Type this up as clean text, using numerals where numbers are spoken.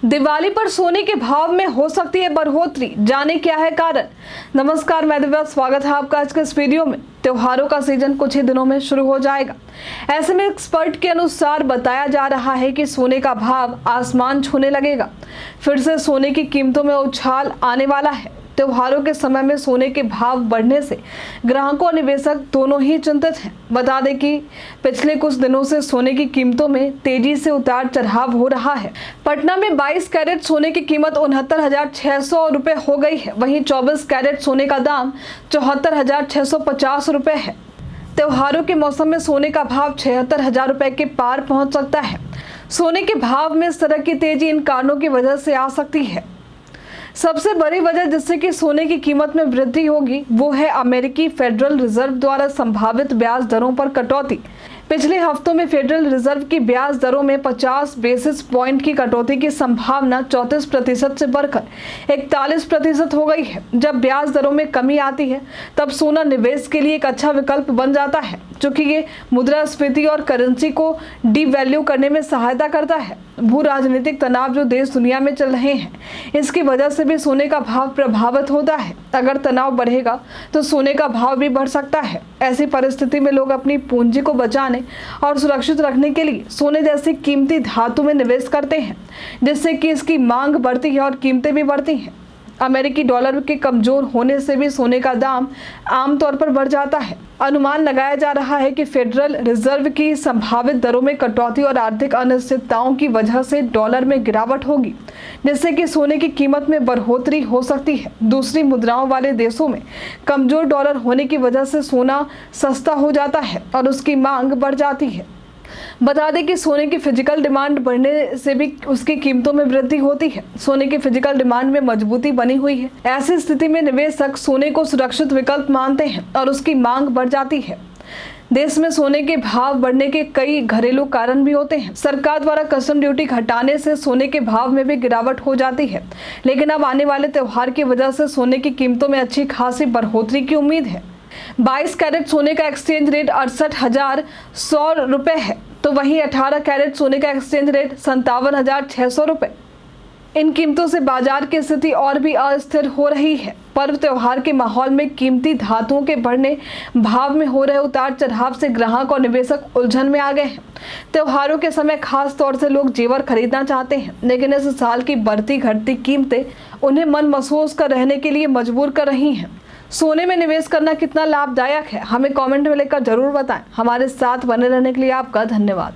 दिवाली पर सोने के भाव में हो सकती है बढ़ोतरी, जाने क्या है कारण। नमस्कार, मैं दिव्या, स्वागत है आपका आज के इस वीडियो में। त्योहारों का सीजन कुछ ही दिनों में शुरू हो जाएगा। ऐसे में एक्सपर्ट के अनुसार बताया जा रहा है कि सोने का भाव आसमान छूने लगेगा। फिर से सोने की कीमतों में उछाल आने वाला है। त्योहारों के समय में सोने के भाव बढ़ने से ग्राहकों और निवेशक दोनों ही चिंतित हैं। बता दें कि पिछले कुछ दिनों से सोने की कीमतों में तेजी से उतार चढ़ाव हो रहा है। पटना में 22 कैरेट सोने की कीमत 69,600 रुपए हो गई है। वहीं 24 कैरेट सोने का दाम 74,650 रुपए है। त्योहारों के मौसम में सोने का भाव 76,000 रुपए के पार पहुंच सकता है। सोने के भाव में इस तरह की तेजी इन कारणों की वजह से आ सकती है। सबसे बड़ी वजह जिससे कि सोने की कीमत में वृद्धि होगी वो है अमेरिकी फेडरल रिजर्व द्वारा संभावित ब्याज दरों पर कटौती। पिछले हफ्तों में फेडरल रिजर्व की ब्याज दरों में 50 बेसिस पॉइंट की कटौती की संभावना 34% से बढ़कर 41% हो गई है। जब ब्याज दरों में कमी आती है तब सोना निवेश के लिए एक अच्छा विकल्प बन जाता है, क्योंकि ये मुद्रास्फीति और करेंसी को डीवैल्यू करने में सहायता करता है। भू राजनीतिक तनाव जो देश दुनिया में चल रहे हैं, इसकी वजह से भी सोने का भाव प्रभावित होता है। अगर तनाव बढ़ेगा तो सोने का भाव भी बढ़ सकता है। ऐसी परिस्थिति में लोग अपनी पूंजी को बचाने और सुरक्षित रखने के लिए सोने जैसी कीमती धातु में निवेश करते हैं, जिससे कि इसकी मांग बढ़ती है और कीमतें भी बढ़ती हैं। अमेरिकी डॉलर के कमजोर होने से भी सोने का दाम आमतौर पर बढ़ जाता है। अनुमान लगाया जा रहा है कि फेडरल रिजर्व की संभावित दरों में कटौती और आर्थिक अनिश्चितताओं की वजह से डॉलर में गिरावट होगी, जिससे कि सोने की कीमत में बढ़ोतरी हो सकती है। दूसरी मुद्राओं वाले देशों में कमजोर डॉलर होने की वजह से सोना सस्ता हो जाता है और उसकी मांग बढ़ जाती है। बता दें कि सोने की फिजिकल डिमांड बढ़ने से भी उसकी कीमतों में वृद्धि होती है। सोने की फिजिकल डिमांड में मजबूती बनी हुई है। ऐसी स्थिति में निवेशक सोने को सुरक्षित विकल्प मानते हैं और उसकी मांग बढ़ जाती है। देश में सोने के भाव बढ़ने के कई घरेलू कारण भी होते हैं। सरकार द्वारा कस्टम ड्यूटी घटाने से सोने के भाव में भी गिरावट हो जाती है, लेकिन अब आने वाले त्योहार की वजह से सोने की कीमतों में अच्छी खासी बढ़ोतरी की उम्मीद है। 22 कैरेट सोने का एक्सचेंज रेट 68,100 रुपए है, तो वहीं 18 कैरेट सोने का एक्सचेंज रेट 57,600 रुपए। इन कीमतों से बाजार की स्थिति और भी अस्थिर हो रही है। पर्व त्योहार के माहौल में कीमती धातुओं के बढ़ने भाव में हो रहे उतार चढ़ाव से ग्राहक और निवेशक उलझन में आ गए हैं। त्योहारों के समय खास तौर से लोग जेवर खरीदना चाहते हैं, लेकिन इस साल की बढ़ती घटती कीमतें उन्हें मन महसूस कर रहने के लिए मजबूर कर रही हैं। सोने में निवेश करना कितना लाभदायक है, हमें कमेंट में लिखकर जरूर बताएं। हमारे साथ बने रहने के लिए आपका धन्यवाद।